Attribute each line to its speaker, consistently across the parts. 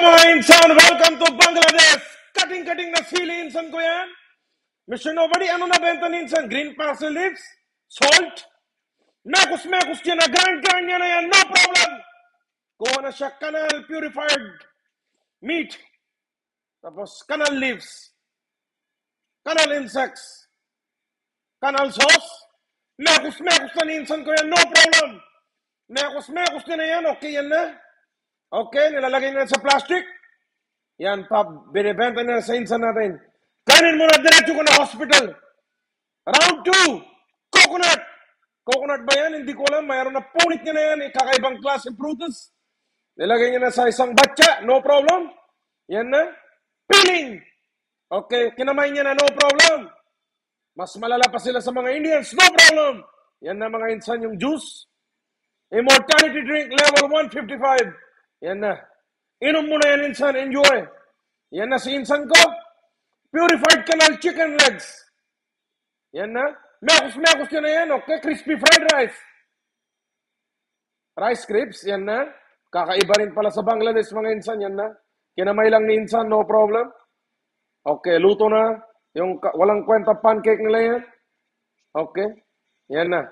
Speaker 1: mga insan, welcome to Bangladesh. Cutting na sili insan ko yan. Mr. Nobody, ano na benta ni insan? Green parsley leaves? Salt? Mekus yan na, grind niya na yan, no problem. Kuha na siya canal purified meat. Tapos canal leaves. Canal insects. Canal sauce. Mekus na ni insan ko yan, no problem. Mekus niya na yan, okay yan na. Okay, nilalagay na sa plastic. Yan pa, binibenta na sa insan natin. Kanin mo na, diretso ko na hospital. Round 2, coconut. Coconut ba yan? Hindi ko alam. Mayroon na punit niya na yan. Kakaibang klase prutas. Nilagay niya na sa isang batya. No problem. Yan na. Peeling. Okay, kinamay niya na. No problem. Mas malala pa sila sa mga Indians. No problem. Yan na mga insan yung juice. Immortality drink level 155. Yan na. Inom mo na yan, insan. Enjoy. Yan na si insan ko. Purified canal chicken legs. Yan na. Mekus yun na yan. Okay. Crispy fried rice. Rice crisps. Yan na. Kakaiba rin pala sa Bangladesh mga insan. Yan na. Kinamay lang ni insan. No problem. Okay. Luto na. Yung walang kwenta pancake nila yan. Okay. Yan na.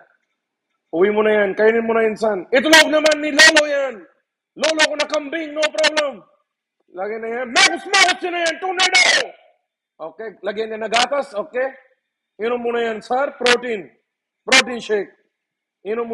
Speaker 1: Uwi mo na yan. Kainin mo na insan. Itlog naman ni Lolo yan. Lolo ko na kambing, no problem. Lagyan na yan. Mekus yun na yan. Tornado! Okay, lagyan niya na gatas. Okay. Inom mo na yan, sir. Protein shake. Inom mo.